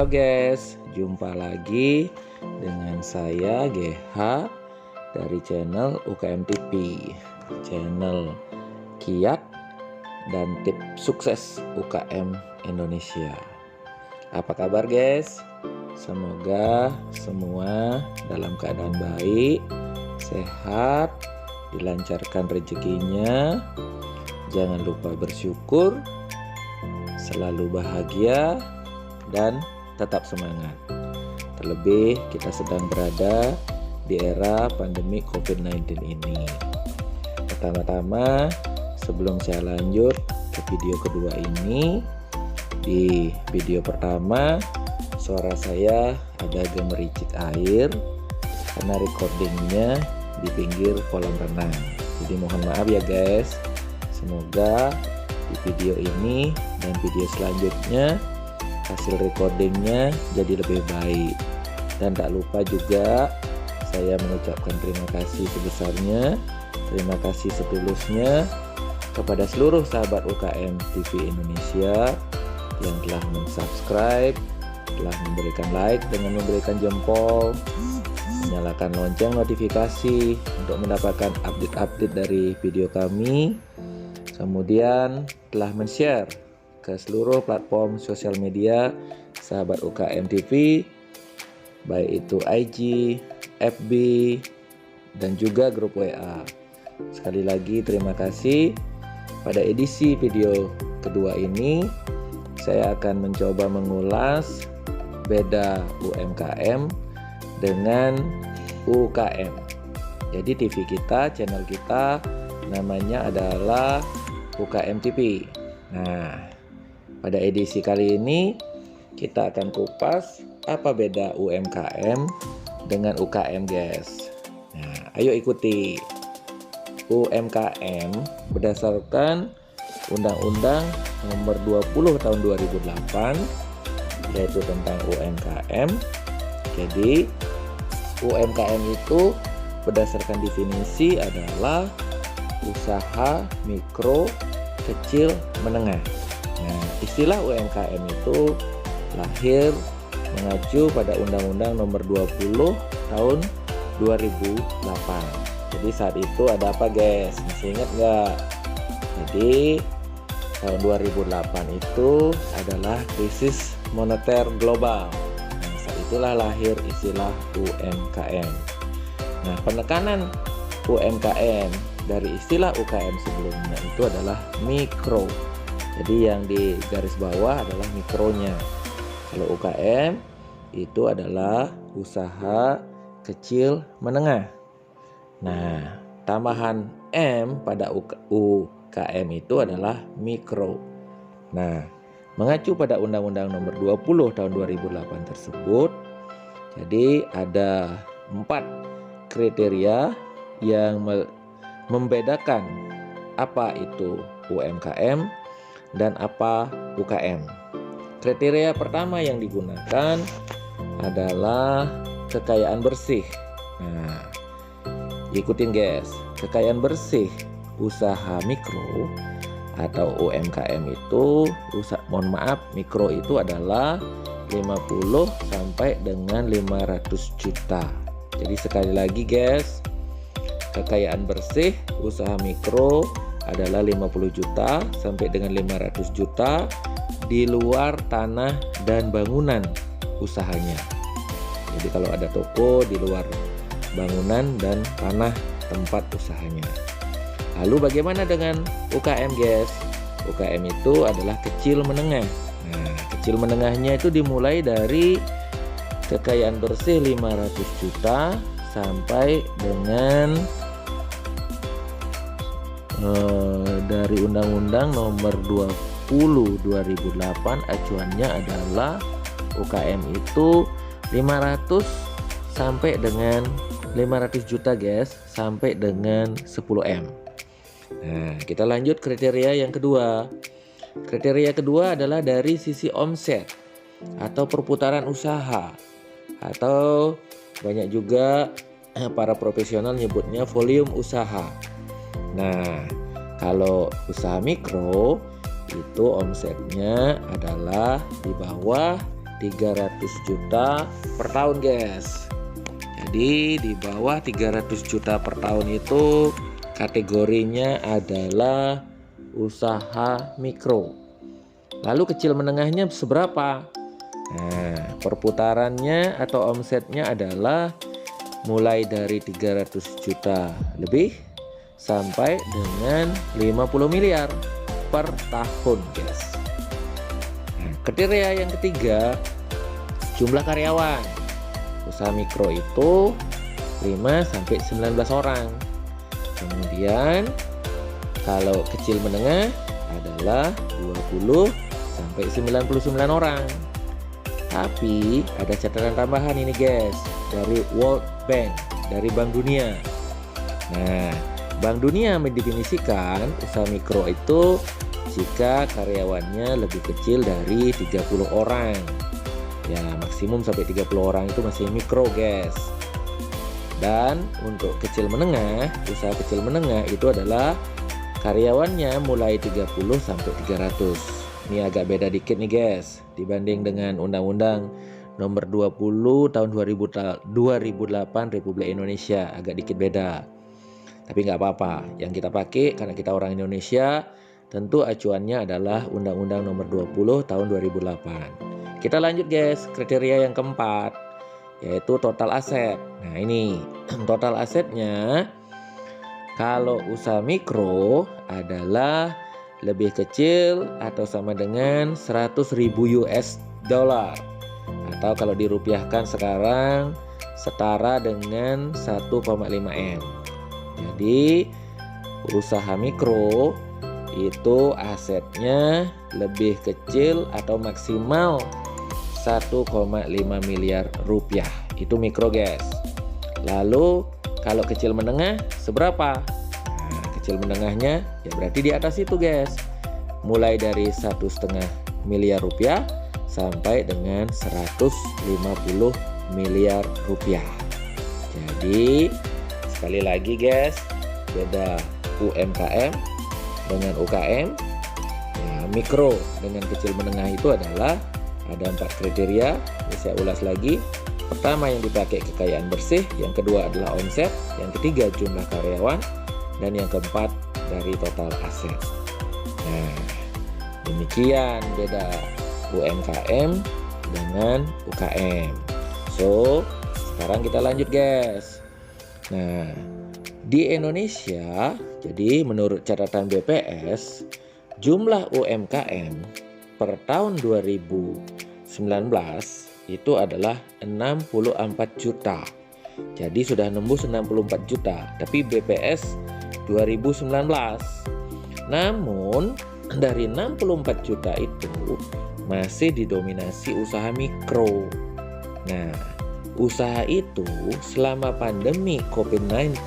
Halo guys, jumpa lagi dengan saya GH dari channel UKM TV, channel kiat dan tips sukses UKM Indonesia. Apa kabar guys? Semoga semua dalam keadaan baik, sehat, dilancarkan rezekinya. Jangan lupa bersyukur, selalu bahagia, dan tetap semangat. Terlebih kita sedang berada di era pandemi COVID-19 ini. Pertama-tama, sebelum saya lanjut ke video kedua ini, di video pertama suara saya ada gemericik air karena recordingnya di pinggir kolam renang. Jadi mohon maaf ya guys. Semoga di video ini dan video selanjutnya hasil recordingnya jadi lebih baik. Dan tak lupa juga saya mengucapkan terima kasih sebesarnya, terima kasih setulusnya kepada seluruh sahabat UKM TV Indonesia yang telah mensubscribe, telah memberikan like dengan memberikan jempol, menyalakan lonceng notifikasi untuk mendapatkan update-update dari video kami, kemudian telah men-share ke seluruh platform sosial media sahabat UKM TV, baik itu IG, FB, dan juga grup WA. Sekali lagi terima kasih. Pada edisi video kedua ini saya akan mencoba mengulas beda UMKM dengan UKM. Jadi TV kita, channel kita namanya adalah UKM TV. Nah, pada edisi kali ini kita akan kupas apa beda UMKM dengan UKM guys. Nah, ayo ikuti. UMKM berdasarkan Undang-Undang Nomor 20 Tahun 2008 yaitu tentang UMKM. Jadi UMKM itu berdasarkan definisi adalah usaha mikro, kecil, menengah. Nah, istilah UMKM itu lahir mengacu pada Undang-Undang Nomor 20 Tahun 2008. Jadi saat itu ada apa guys? Masih ingat nggak? Jadi tahun 2008 itu adalah krisis moneter global. Nah, saat itulah lahir istilah UMKM. Nah, penekanan UMKM dari istilah UKM sebelumnya itu adalah mikro. Jadi yang di garis bawah adalah mikronya. Kalau UKM itu adalah usaha kecil menengah. Nah, tambahan M pada UKM itu adalah mikro. Nah, mengacu pada Undang-Undang Nomor 20 Tahun 2008 tersebut, jadi ada 4 kriteria yang membedakan apa itu UMKM dan apa UKM. Kriteria pertama yang digunakan adalah kekayaan bersih. Nah, ikutin guys. Kekayaan bersih usaha mikro atau UMKM itu mikro itu adalah 50 sampai dengan 500 juta. Jadi sekali lagi guys, kekayaan bersih usaha mikro adalah 50 juta sampai dengan 500 juta di luar tanah dan bangunan usahanya. Jadi kalau ada toko di luar bangunan dan tanah tempat usahanya. Lalu bagaimana dengan UKM guys? UKM itu adalah kecil menengah. Nah, kecil menengahnya itu dimulai dari kekayaan bersih 500 juta sampai dengan dari Undang-Undang Nomor 20 2008 acuannya adalah UKM itu 500 sampai dengan 500 juta guys, sampai dengan 10M. Nah, kita lanjut kriteria yang kedua. Kriteria kedua adalah dari sisi omset atau perputaran usaha, atau banyak juga para profesional nyebutnya volume usaha. Nah, kalau usaha mikro itu omsetnya adalah di bawah 300 juta per tahun guys. Jadi di bawah 300 juta per tahun itu kategorinya adalah usaha mikro. Lalu kecil menengahnya seberapa? Nah, perputarannya atau omsetnya adalah mulai dari 300 juta lebih sampai dengan 50 miliar per tahun guys. Nah, kriteria yang ketiga, jumlah karyawan. Usaha mikro itu 5 sampai 19 orang. Kemudian kalau kecil menengah adalah 20 sampai 99 orang. Tapi ada catatan tambahan ini guys, dari World Bank, dari Bank Dunia. Nah, Bank Dunia mendefinisikan usaha mikro itu jika karyawannya lebih kecil dari 30 orang. Ya, maksimum sampai 30 orang itu masih mikro guys. Dan untuk kecil menengah, usaha kecil menengah itu adalah karyawannya mulai 30 sampai 300. Ini agak beda dikit nih guys dibanding dengan Undang-Undang Nomor 20 Tahun 2008 Republik Indonesia, agak dikit beda. Tapi nggak apa-apa, yang kita pakai karena kita orang Indonesia, tentu acuannya adalah Undang-Undang Nomor 20 Tahun 2008. Kita lanjut guys, kriteria yang keempat, yaitu total aset. Nah ini, total asetnya kalau usaha mikro adalah lebih kecil atau sama dengan 100.000 US dollar. Atau kalau dirupiahkan sekarang setara dengan 1,5 M. Jadi usaha mikro itu asetnya lebih kecil atau maksimal 1,5 miliar rupiah. Itu mikro guys. Lalu kalau kecil menengah seberapa? Nah, kecil menengahnya ya berarti di atas itu guys. Mulai dari 1,5 miliar rupiah sampai dengan 150 miliar rupiah. Jadi sekali lagi guys, beda UMKM dengan UKM. Ya, mikro dengan kecil menengah itu adalah ada 4 kriteria. Ini saya ulas lagi. Pertama yang dipakai kekayaan bersih, yang kedua adalah omset, yang ketiga jumlah karyawan, dan yang keempat dari total aset. Nah, demikian beda UMKM dengan UKM. So, sekarang kita lanjut guys. Nah, di Indonesia, jadi menurut catatan BPS, jumlah UMKM per tahun 2019 itu adalah 64 juta. Jadi sudah nembus 64 juta, tapi BPS 2019. Namun dari 64 juta itu masih didominasi usaha mikro. Nah, usaha itu selama pandemi COVID-19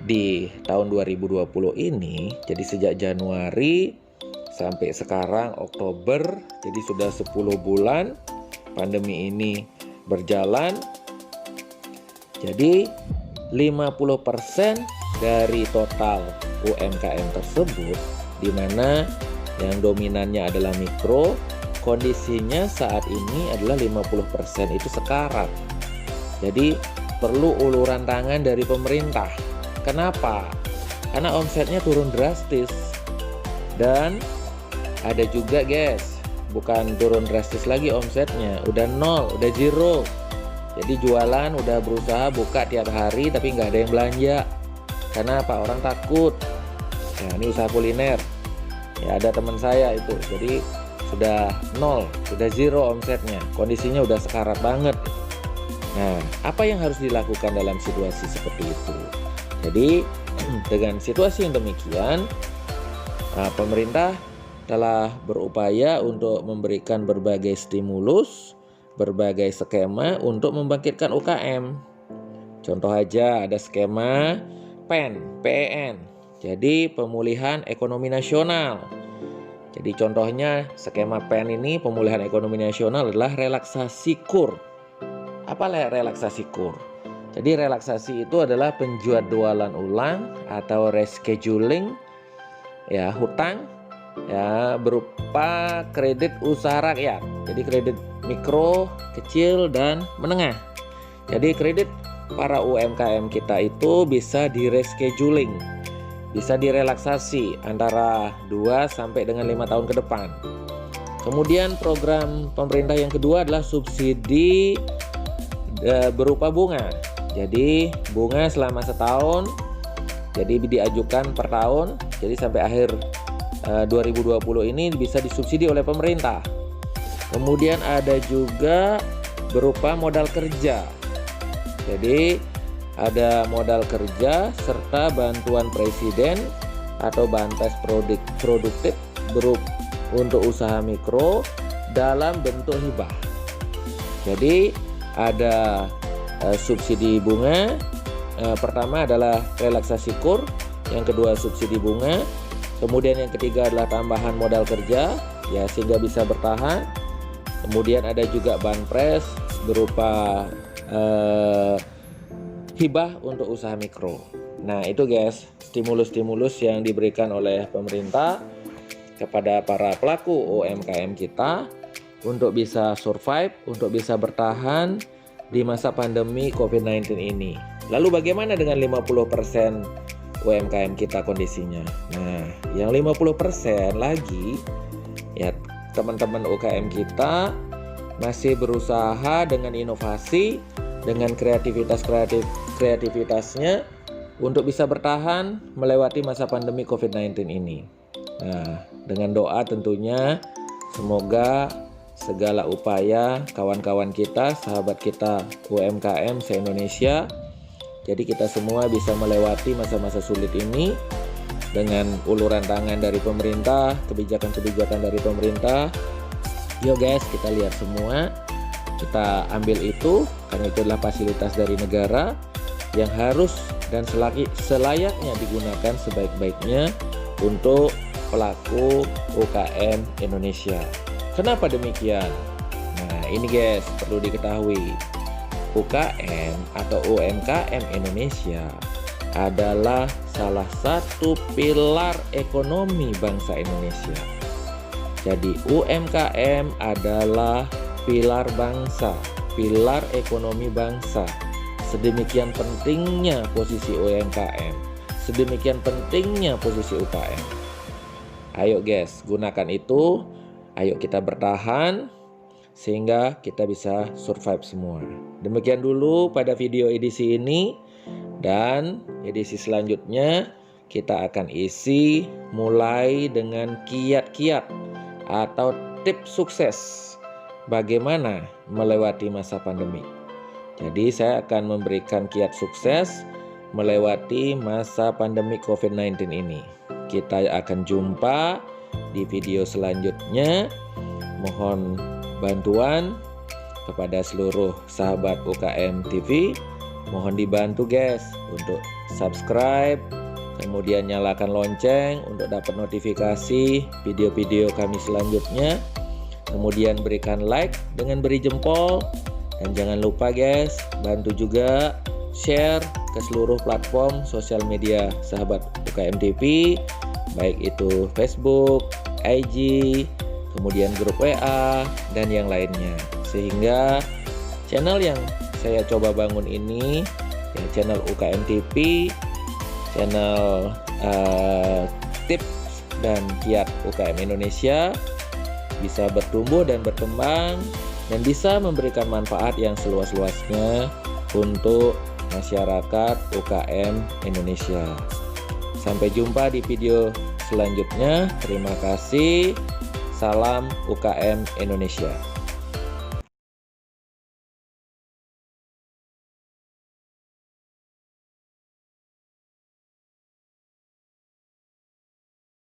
di tahun 2020 ini, jadi sejak Januari sampai sekarang Oktober, jadi sudah 10 bulan pandemi ini berjalan. Jadi 50% dari total UMKM tersebut, di mana yang dominannya adalah mikro, kondisinya saat ini adalah 50% itu sekarat. Jadi perlu uluran tangan dari pemerintah. Kenapa? Karena omsetnya turun drastis. Dan ada juga guys, bukan turun drastis lagi omsetnya, udah nol, udah zero. Jadi jualan udah berusaha buka tiap hari tapi nggak ada yang belanja. Karena apa? Orang takut. Nah, ini usaha kuliner. Ya ada teman saya itu, jadi sudah nol, sudah zero omsetnya, kondisinya udah sekarat banget. Nah, apa yang harus dilakukan dalam situasi seperti itu? Jadi dengan situasi yang demikian, pemerintah telah berupaya untuk memberikan berbagai stimulus, berbagai skema untuk membangkitkan UKM. Contoh aja ada skema PEN, jadi pemulihan ekonomi nasional. Jadi contohnya skema PEN ini, pemulihan ekonomi nasional, adalah relaksasi KUR. Apa relaksasi KUR? Jadi relaksasi itu adalah penjadwalan ulang atau rescheduling ya hutang ya, berupa kredit usaha rakyat. Jadi kredit mikro, kecil, dan menengah. Jadi kredit para UMKM kita itu bisa di rescheduling, bisa direlaksasi antara 2 sampai dengan 5 tahun ke depan. Kemudian program pemerintah yang kedua adalah subsidi berupa bunga. Jadi bunga selama setahun, jadi diajukan per tahun, jadi sampai akhir 2020 ini bisa disubsidi oleh pemerintah. Kemudian ada juga berupa modal kerja. Jadi ada modal kerja serta bantuan presiden atau banpres produktif untuk usaha mikro dalam bentuk hibah. Jadi ada subsidi bunga, pertama adalah relaksasi kur, yang kedua subsidi bunga, kemudian yang ketiga adalah tambahan modal kerja ya sehingga bisa bertahan. Kemudian ada juga banpres berupa hibah untuk usaha mikro. Nah itu guys, stimulus-stimulus yang diberikan oleh pemerintah kepada para pelaku UMKM kita untuk bisa survive, untuk bisa bertahan di masa pandemi COVID-19 ini. Lalu bagaimana dengan 50% UMKM kita kondisinya? Nah, yang 50% lagi ya teman-teman UKM kita masih berusaha dengan inovasi, dengan kreativitasnya untuk bisa bertahan melewati masa pandemi COVID-19 ini. Nah, dengan doa tentunya semoga segala upaya kawan-kawan kita, sahabat kita UMKM se-Indonesia, jadi kita semua bisa melewati masa-masa sulit ini dengan uluran tangan dari pemerintah, kebijakan-kebijakan dari pemerintah. Yo guys, kita lihat semua, kita ambil itu karena itu adalah fasilitas dari negara yang harus dan selayaknya digunakan sebaik-baiknya untuk pelaku UKM Indonesia. Kenapa demikian? Nah ini guys perlu diketahui, UKM atau UMKM Indonesia adalah salah satu pilar ekonomi bangsa Indonesia. Jadi UMKM adalah pilar bangsa, pilar ekonomi bangsa. Sedemikian pentingnya posisi UMKM, sedemikian pentingnya posisi UKM. Ayo guys, gunakan itu. Ayo kita bertahan sehingga kita bisa survive semua. Demikian dulu pada video edisi ini, dan edisi selanjutnya kita akan isi mulai dengan kiat-kiat atau tips sukses bagaimana melewati masa pandemi. Jadi saya akan memberikan kiat sukses melewati masa pandemi COVID-19 ini. Kita akan jumpa di video selanjutnya. Mohon bantuan kepada seluruh sahabat UKM TV. Mohon dibantu guys untuk subscribe, kemudian nyalakan lonceng untuk dapat notifikasi video-video kami selanjutnya. Kemudian berikan like dengan beri jempol, dan jangan lupa guys, bantu juga share ke seluruh platform sosial media sahabat UKM TV, baik itu Facebook, IG, kemudian grup WA, dan yang lainnya. Sehingga channel yang saya coba bangun ini, ya, channel UKM TV, channel tips dan kiat UKM Indonesia, bisa bertumbuh dan berkembang, dan bisa memberikan manfaat yang seluas-luasnya untuk masyarakat UKM Indonesia. Sampai jumpa di video selanjutnya. Terima kasih. Salam UKM Indonesia.